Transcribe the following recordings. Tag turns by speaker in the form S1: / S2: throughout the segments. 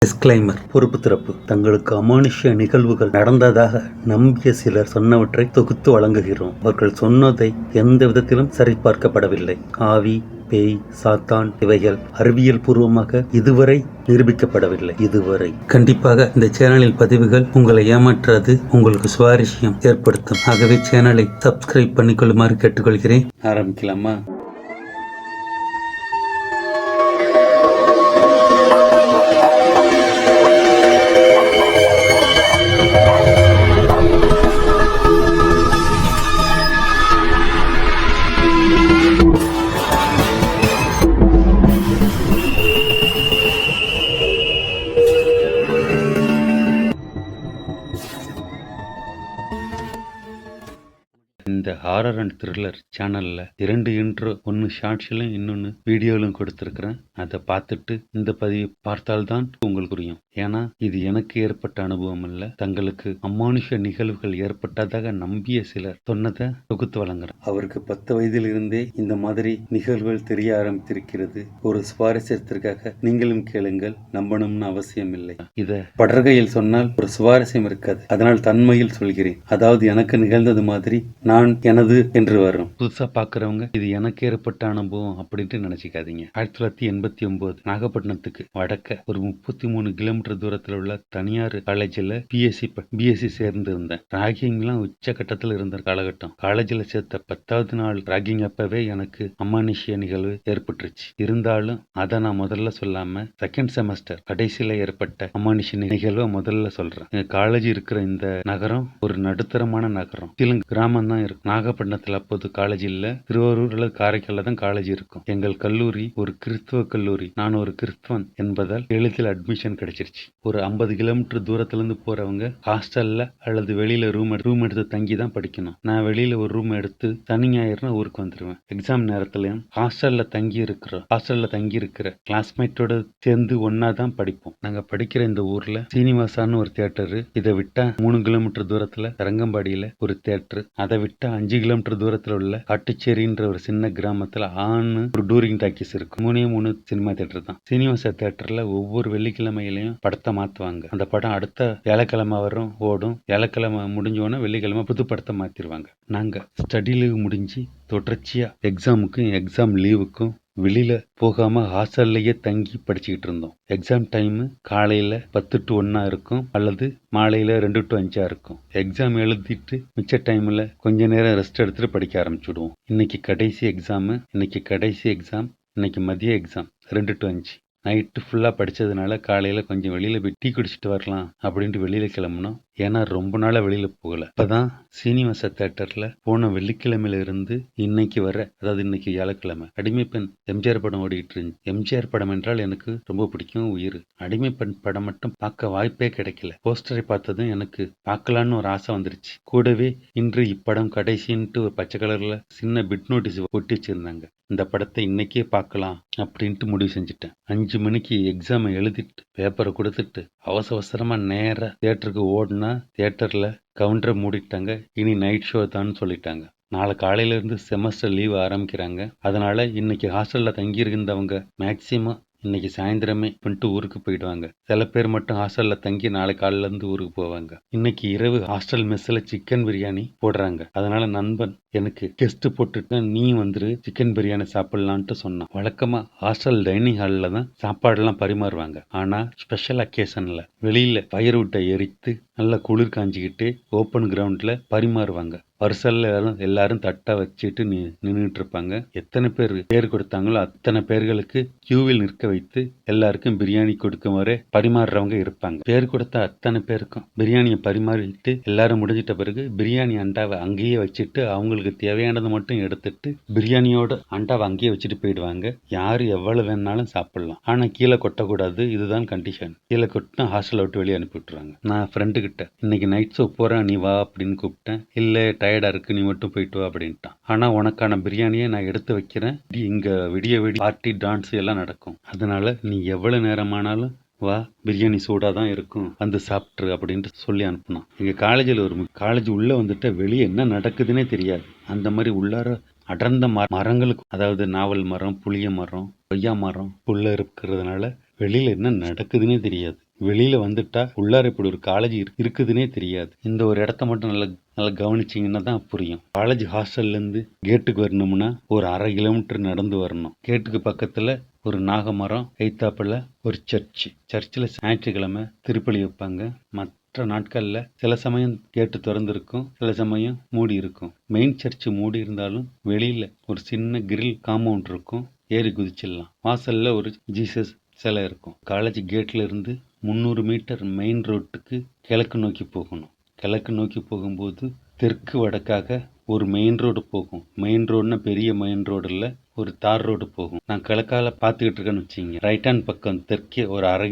S1: Disclaimer. பொறுப்பு திறப்பு. தங்களுக்கு அமானுஷ்ய நிகழ்வுகள் நடந்ததாக நம்பிய சிலர் சொன்னவற்றை தொகுத்து வழங்குகிறோம். அவர்கள் சொன்னதை எந்த விதத்திலும் சரிபார்க்கப்படவில்லை. ஆவி, பேய், சாத்தான் இவைகள் அறிவியல் பூர்வமாக இதுவரை நிரூபிக்கப்படவில்லை. இதுவரை கண்டிப்பாக இந்த சேனலில் பதிவுகள் உங்களை ஏமாற்றாது, உங்களுக்கு சுவாரஸ்யம் ஏற்படுத்தும். ஆகவே சேனலை சப்ஸ்கிரைப் பண்ணிக்கொள்ளுமாறு கேட்டுக்கொள்கிறேன். ஆரம்பிக்கலாமா? இந்த ஹாரர் அண்ட் த்ரில்லர் சேனலில் 2 இன்ட்ரோ, ஒன்று ஷார்ட்ஸ்லையும் இன்னொன்று வீடியோவிலும் கொடுத்துருக்குறேன். அதை பார்த்துட்டு இந்த பதிவு பார்த்தால்தான் உங்களுக்கு புரியும். ஏன்னா இது எனக்கு ஏற்பட்ட அனுபவம் இல்லை, தங்களுக்கு அமானுஷ நிகழ்வுகள் ஏற்பட்டதாக நம்பிய சிலர் சொன்னதை தொகுத்து வழங்குறேன். அவருக்கு 10 வயதிலிருந்தே இந்த மாதிரி நிகழ்வுகள் தெரிய ஆரம்பித்திருக்கிறது. ஒரு சுவாரஸ்யத்திற்காக நீங்களும் கேளுங்கள், நம்பணும்னு அவசியம் இல்லை. இதை படர்கையில் சொன்னால் ஒரு சுவாரஸ்யம் இருக்காது, அதனால் தன்மையில் சொல்கிறேன். அதாவது எனக்கு நிகழ்ந்தது மாதிரி நான் எனது என்று வரும். புதுசா பாக்குறவங்க இது எனக்கு ஏற்பட்ட அனுபவம் அப்படின்ட்டு நினைச்சுக்காதீங்க. 1989 நாகப்பட்டினத்துக்கு வடக்க ஒரு 33 கிலோமீட்டர் தூரத்தில் உள்ள தனியார் காலேஜில் பிஎஸ்சி சேர்ந்து இருந்தேன். ராகிங்லாம் உச்ச கட்டத்தில் இருந்த காலகட்டம். காலேஜில் சேர்த்த 10வது நாள் ராகிங் அப்பவே எனக்கு அமானுஷ்ய நிகழ்வு ஏற்பட்டுருச்சு. இருந்தாலும் அதை நான் முதல்ல சொல்லாம செகண்ட் செமஸ்டர் கடைசியில ஏற்பட்ட அமானுஷ்ய நிகழ்வை முதல்ல சொல்றேன். காலேஜ் இருக்கிற இந்த நகரம் ஒரு நடுத்தரமான நகரம். சில கிராமம் தான் இருக்கும். நாகப்பட்டினத்தில் அப்போது காலேஜ் இல்ல, திருவாரூர் அல்லது காரைக்கால தான் காலேஜ் இருக்கும். எங்கள் கல்லூரி ஒரு கிறிஸ்துவ கல்லூரி. நான் ஒரு கிறிஸ்துவன் என்பதால் எளிதில் அட்மிஷன் கிடைச்சிருச்சு. ஒரு 50 கிலோமீட்டர் தூரத்துல இருந்து போறவங்க ஹாஸ்டல்ல அல்லது வெளியில ரூம் எடுத்து தங்கி தான் படிக்கணும். நான் வெளியில ஒரு ரூம் எடுத்து சனி ஞாயிறுனா ஊருக்கு வந்துருவேன். எக்ஸாம் நேரத்துலயும் ஹாஸ்டல்ல தங்கி இருக்கிற கிளாஸ்மேட்டோட சேர்ந்து ஒன்னா தான் படிப்போம். நாங்க படிக்கிற இந்த ஊர்ல சீனிவாசான்னு ஒரு தியேட்டரு, இதை விட்டா 3 கிலோமீட்டர் தூரத்துல தரங்கம்பாடியில ஒரு தியேட்டரு, அதை விட்டா 5 கிலோமீட்டர் தூரத்தில் உள்ள காட்டுச்சேரின்ற ஒரு சின்ன கிராமத்தில் ஒரு டூரிங் டாக்கீஸ் இருக்கும். 3 சினிமா தியேட்டர் தான். சீனிவாச தியேட்டர்ல ஒவ்வொரு வெள்ளிக்கிழமையிலையும் படத்தை மாற்றுவாங்க. அந்த படம் அடுத்த வியாழக்கிழமை வரும், ஓடும். வியாழக்கிழமை முடிஞ்சோன்னா வெள்ளிக்கிழமை புது படத்தை மாற்றிடுவாங்க. நாங்கள் ஸ்டடி லீவ் முடிஞ்சு தொடர்ச்சியாக எக்ஸாமுக்கும் எக்ஸாம் லீவுக்கும் வெளியில போகாம ஹாஸ்டல்லையே தங்கி படிச்சுக்கிட்டு இருந்தோம். எக்ஸாம் டைம் காலையில 10 to 1 இருக்கும், அல்லது மாலையில 2 to 5 இருக்கும். எக்ஸாம் எழுதிட்டு மிச்ச டைம்ல கொஞ்ச நேரம் ரெஸ்ட் எடுத்துட்டு படிக்க ஆரம்பிச்சுடுவோம். இன்னைக்கு கடைசி எக்ஸாம், இன்னைக்கு மதிய எக்ஸாம் 2 to 5. நைட்டு ஃபுல்லாக படித்ததுனால காலையில் கொஞ்சம் வெளியில் போய் டீ குடிச்சிட்டு வரலாம் அப்படின்ட்டு வெளியில் கிளம்புனோம். ஏன்னா ரொம்ப நாளாக வெளியில் போகலை. அப்போதான் சீனிவாச தேட்டரில் போன வெள்ளிக்கிழமையில இருந்து இன்னைக்கு வர, அதாவது இன்னைக்கு வியாழக்கிழமை, அடிமை பெண் எம்ஜிஆர் படம் ஓடிட்டு இருந்துச்சு. எம்ஜிஆர் படம் என்றால் எனக்கு ரொம்ப பிடிக்கும், உயிர். அடிமை பெண் படம் மட்டும் பார்க்க வாய்ப்பே கிடைக்கல. போஸ்டரை பார்த்ததும் எனக்கு பார்க்கலான்னு ஒரு ஆசை வந்துருச்சு. கூடவே இன்று இப்படம் கடைசின்ட்டு ஒரு பச்சை கலரில் சின்ன பிட் நோட்டீஸ் ஒட்டி வச்சிருந்தாங்க. இந்த படத்தை இன்னைக்கே பார்க்கலாம் அப்படின்ட்டு முடிவு செஞ்சுட்டேன். 5 மணிக்கு எக்ஸாமை எழுதிட்டு பேப்பரை கொடுத்துட்டு அவசரமா நேராக தியேட்டருக்கு ஓடுனா, தியேட்டர்ல கவுண்டரை மூடிட்டாங்க. இனி நைட் ஷோ தான் சொல்லிட்டாங்க. நாளை காலையில இருந்து செமஸ்டர் லீவ் ஆரம்பிக்கிறாங்க. அதனால இன்னைக்கு ஹாஸ்டல்ல தங்கி இருந்தவங்க மேக்சிமம் இன்னைக்கு சாயந்தரமே பண்ணிட்டு ஊருக்கு போயிடுவாங்க. சில பேர் மட்டும் ஹாஸ்டல்ல தங்கி நாளை காலையில இருந்து ஊருக்கு போவாங்க. இன்னைக்கு இரவு ஹாஸ்டல் மெஸ்ல சிக்கன் பிரியாணி போடுறாங்க. அதனால நண்பன் எனக்கு கெஸ்ட் போட்டுட்டு நீ வந்துரு, சிக்கன் பிரியாணி சாப்பிடலான்ட்டு சொன்னான். வழக்கமா ஹாஸ்டல் டைனிங் ஹாலில் தான் சாப்பாடுலாம் பரிமாறுவாங்க. ஆனா ஸ்பெஷல் அக்கேஷன்ல வெளியில ஃபயர் விட்ட எரித்து நல்லா குளிர் காஞ்சிக்கிட்டு ஓப்பன் கிரவுண்ட்ல பரிமாறுவாங்க. பரிசல்ல எல்லாரும் தட்டை வச்சுட்டு நின்றுட்டு இருப்பாங்க. எத்தனை பேர் கொடுத்தாங்களோ அத்தனை பேர்களுக்கு கியூவில் நிற்க வைத்து எல்லாருக்கும் பிரியாணி கொடுக்குமாறு பரிமாறுறவங்க இருப்பாங்க. பேர் கொடுத்த அத்தனை பேருக்கும் பிரியாணியை பரிமாறிட்டு எல்லாரும் முடிஞ்சிட்ட பிறகு பிரியாணி அண்டாவை அங்கேயே வச்சுட்டு அவங்களுக்கு தேவையானதை மட்டும் எடுத்துட்டு பிரியாணியோட அண்டாவை அங்கேயே வச்சுட்டு போயிடுவாங்க. யாரு எவ்வளவு வேணாலும் சாப்பிடலாம், ஆனா கீழே கொட்டக்கூடாது. இதுதான் கண்டிஷன். கீழே கொட்டினா ஹாஸ்டலை விட்டு வெளியே அனுப்பி விட்டுருவாங்க. நான் ஃப்ரெண்டு கிட்ட இன்னைக்கு நைட் ஷோ போறேன், நீ வா அப்படின்னு கூப்பிட்டேன். இல்ல டயர்டா இருக்கு, நீ மட்டும் போயிட்டு வா அப்படின்ட்டான். ஆனா உனக்கான பிரியாணியை நான் எடுத்து வைக்கிறேன், இங்க விடிய பார்ட்டி டான்ஸ் எல்லாம் நடக்கும், அதனால நீ எவ்வளவு நேரமானாலும் வா, பிரியாணி சூடாக தான் இருக்கும், வந்து சாப்பிட்ரு அப்படின்ட்டு சொல்லி அனுப்புனான். எங்கள் காலேஜில் காலேஜ் உள்ளே வந்துட்டு வெளியே என்ன நடக்குதுன்னே தெரியாது. அந்த மாதிரி உள்ளார அடர்ந்த மரங்களுக்கு, அதாவது நாவல் மரம், புளிய மரம், கொய்யா மரம் உள்ள இருக்கிறதுனால வெளியில் என்ன நடக்குதுன்னே தெரியாது. வெளியில வந்துட்டா உள்ளார இப்படி ஒரு காலேஜ் இருக்குதுன்னே தெரியாது. இந்த ஒரு இடத்த மட்டும் நல்லா நல்லா கவனிச்சிங்கன்னா தான் புரியும். காலேஜ் ஹாஸ்டல்லேருந்து கேட்டுக்கு வரணும்னா ஒரு 1/2 கிலோமீட்டர் நடந்து வரணும். கேட்டுக்கு பக்கத்தில் ஒரு நாகமரம், எய்த்தாப்புல ஒரு சர்ச்சில் ஞாயிற்றுக்கிழமை திருப்பலி வைப்பாங்க. மற்ற நாட்களில் சில சமயம் கேட்டு திறந்திருக்கும், சில சமயம் மூடி இருக்கும். மெயின் சர்ச்சு மூடி இருந்தாலும் வெளியில் ஒரு சின்ன கிரில் காம்பவுண்ட் இருக்கும், ஏறி குதிச்சிடலாம். வாசலில் ஒரு ஜீசஸ் சிலை இருக்கும். காலேஜ் கேட்ல இருந்து 300 மீட்டர் மெயின் ரோட்டுக்கு கிழக்கு நோக்கி போகணும். கிழக்கு நோக்கி போகும்போது தெற்கு வடக்காக ஒரு மெயின் ரோடு போகும். மெயின் ரோடுனா பெரிய மெயின் ரோடு இல்லை, ஒரு தார் ரோடு போகும். நான் கிழக்கால பார்த்துக்கிட்டு இருக்கேன்னு வச்சுங்க, ரைட் ஹேண்ட் பக்கம் தெற்கே ஒரு அரை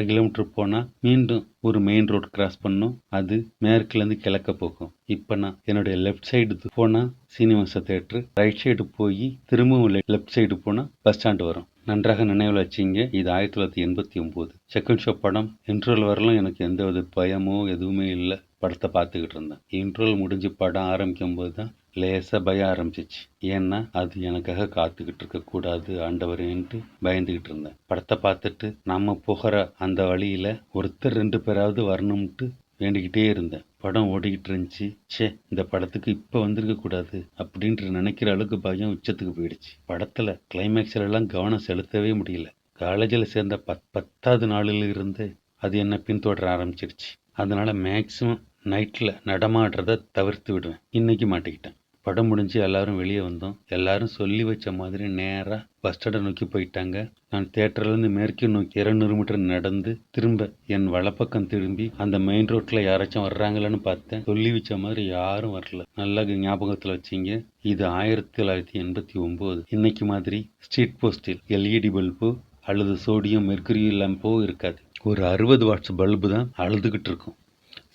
S1: கிலோமீட்டர் போனால் மீண்டும் ஒரு மெயின் ரோடு கிராஸ் பண்ணும். அது மேற்குலேருந்து கிழக்க போகும். இப்போ நான் என்னுடைய லெஃப்ட் சைடு போனால் சீனிவாச தேட்டரு, ரைட் சைடு போய் திரும்பவும் லெஃப்ட் சைடு போனால் பஸ் ஸ்டாண்டு வரும். நன்றாக நினைவில் வச்சிங்க, இது 1989 செகண்ட் ஷோ படம். இன்ட்ரோல் வரலாம் எனக்கு எந்த வித பயமோ எதுவுமே இல்லை. படத்தை பார்த்துக்கிட்டு இருந்தேன். இன்ட்ரோல் முடிஞ்சு படம் ஆரம்பிக்கும் போது தான் லேசாக பயம் ஆரம்பிச்சிச்சு. ஏன்னா அது எனக்காக காத்துக்கிட்டு இருக்கக்கூடாது ஆண்டவரேன்ட்டு பயந்துக்கிட்டு இருந்தேன். படத்தை பார்த்துட்டு நம்ம போகிற அந்த வழியில் ஒருத்தர் 2 பேராவது வரணும்ட்டு வேண்டிக்கிட்டே இருந்தேன். படம் ஓடிக்கிட்டு இருந்துச்சு. இந்த படத்துக்கு இப்போ வந்திருக்க கூடாது அப்படின்ட்டு நினைக்கிற அளவுக்கு பயம் உச்சத்துக்கு போயிடுச்சு. படத்தில் கிளைமேக்ஸ்ல எல்லாம் கவனம் செலுத்தவே முடியல. காலேஜில் சேர்ந்த 10வது நாளில் இருந்து அது என்ன பின்தொடர ஆரம்பிச்சிருச்சு. அதனால மேக்சிமம் நைட்டில் நடமாடுறத தவிர்த்து விடுவேன். இன்னைக்கு மாட்டிக்கிட்டேன். படம் முடிஞ்சு எல்லாரும் வெளியே வந்தோம். எல்லாரும் சொல்லி வச்ச மாதிரி நேராக பஸ் ஸ்டாண்டை நோக்கி போயிட்டாங்க. நான் தேட்டர்லேருந்து மேற்கு நோக்கி 200 மீட்டர் நடந்து திரும்ப என் வலப்பக்கம் திரும்பி அந்த மெயின் ரோட்டில் யாராச்சும் வர்றாங்களான்னு பார்த்தேன். சொல்லி வச்ச மாதிரி யாரும் வரல. நல்லா ஞாபகத்தில் வச்சிங்க, இது 1989. இன்னைக்கு மாதிரி ஸ்ட்ரீட் போஸ்டில் எல்இடி பல்பு அல்லது சோடியம் மெர்க்குரி லேம்போ இருக்காது. ஒரு 60 வாட்ஸ் பல்பு தான் அழுதுகிட்டு இருக்கும்.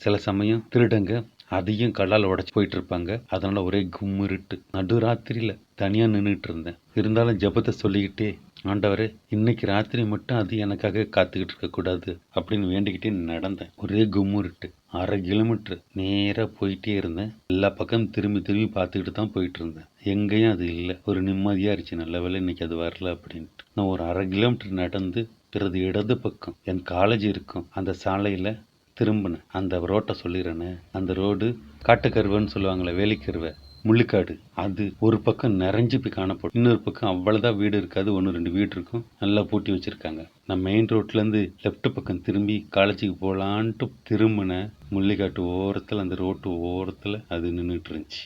S1: சில சமயம் திருடங்க அதையும் கல்லால் உடச்சி போயிட்டு இருப்பாங்க. அதனால ஒரே கும்மிருட்டு. நடுராத்திரியில் தனியாக நின்றுட்டு இருந்தேன். இருந்தாலும் ஜபத்தை சொல்லிக்கிட்டே, ஆண்டவரே இன்னைக்கு ராத்திரி மட்டும் அது எனக்காக காத்துக்கிட்டு இருக்கக்கூடாது அப்படின்னு வேண்டிக்கிட்டே நடந்தேன். ஒரே கும்மிருட்டு. 1/2 கிலோமீட்டர் நேராக போயிட்டே இருந்தேன். எல்லா பக்கம் திரும்பி பார்த்துக்கிட்டு தான் போயிட்டு இருந்தேன். எங்கேயும் அது இல்லை. ஒரு நிம்மதியாக இருந்துச்சு. நல்ல வேளை இன்னைக்கு அது வரல அப்படின்ட்டு. நான் ஒரு 1/2 கிலோமீட்டர் நடந்து பிறகு இடது பக்கம் என் காலேஜ் இருக்கும் அந்த சாலையில் திரும்பினேன். அந்த ரோட்டை சொல்லிடுறேன்னு, அந்த ரோடு காட்டுக்கருவைன்னு சொல்லுவாங்களே, வேலிக்கருவை, முள்ளிக்காடு. அது ஒரு பக்கம் நிறைஞ்சு போய் காணப்படும். இன்னொரு பக்கம் அவ்வளோதான் வீடு இருக்காது. 1-2 வீடு இருக்கும். நல்லா பூட்டி வச்சுருக்காங்க. நான் மெயின் ரோட்லேருந்து லெஃப்ட் பக்கம் திரும்பி காலேஜுக்கு போகலான்ட்டு திரும்பினேன். முள்ளிக்காட்டு ஓரத்தில், அந்த ரோட்டு ஓரத்தில் அது நின்றுட்டு இருந்துச்சு.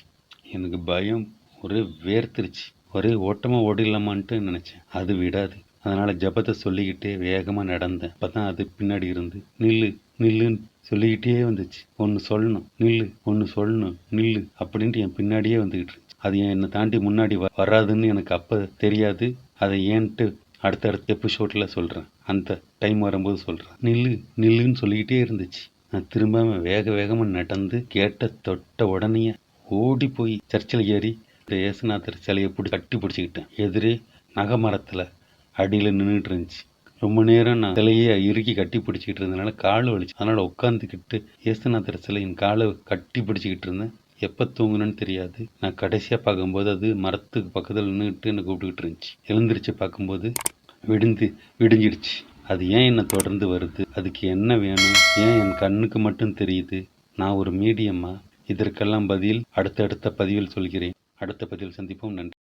S1: எனக்கு பயம் ஒரே வேர்த்துருச்சு. ஒரே ஓட்டமாக ஓடிடலாமான்ட்டு நினச்சேன். அது விடாது. அதனால் ஜபத்தை சொல்லிக்கிட்டே வேகமாக நடந்தேன். அப்போ தான் அது பின்னாடி இருந்து நில்லுன்னு சொல்லிக்கிட்டே வந்துச்சு. ஒன்று சொல்லணும் நில்லு, ஒன்று சொல்லணும் நில்லு அப்படின்ட்டு என் பின்னாடியே வந்துக்கிட்டு இருந்துச்சு. அது என்னை தாண்டி முன்னாடி வராதுன்னு எனக்கு அப்போ தெரியாது. அதை ஏன்ட்டு அடுத்தடுத்த எபிசோடில் சொல்கிறேன். அந்த டைம் வரும்போது சொல்கிறேன். நில்லுன்னு சொல்லிக்கிட்டே இருந்துச்சு. நான் திரும்பாமல் வேகமாக நடந்து கேட்ட தொட்ட உடனே ஓடி போய் சர்ச்சில் ஏறி இந்த இயேசுநாதர் சிலையை கட்டி பிடிச்சிக்கிட்டேன். எதிரே நகமரத்தில் அடியில் நின்றுட்டு இருந்துச்சு. ரொம்ப நேரம் நான் சிலையை இறுக்கி கட்டி பிடிச்சிக்கிட்டு இருந்ததுனால கால் வலிச்சு. அதனால் உட்காந்துக்கிட்டு இயேசுநாதர் சிலையின் காலை கட்டி பிடிச்சிக்கிட்டு இருந்தேன். எப்போ தூங்குனேன்னு தெரியாது. நான் கடைசியாக பார்க்கும்போது அது மரத்துக்கு பக்கத்தில் நின்றுட்டு என்னை கூப்பிட்டுக்கிட்டு இருந்துச்சு. எழுந்திரிச்சு பார்க்கும்போது விடிஞ்சிடுச்சு. அது ஏன் என்னை தொடர்ந்து வருது? அதுக்கு என்ன வேணும்? ஏன் என் கண்ணுக்கு மட்டும் தெரியுது? நான் ஒரு மீடியமா? இதற்கெல்லாம் பதில் அடுத்தடுத்த பதிவில் சொல்கிறேன். அடுத்த பதிவில் சந்திப்போம். நன்றி.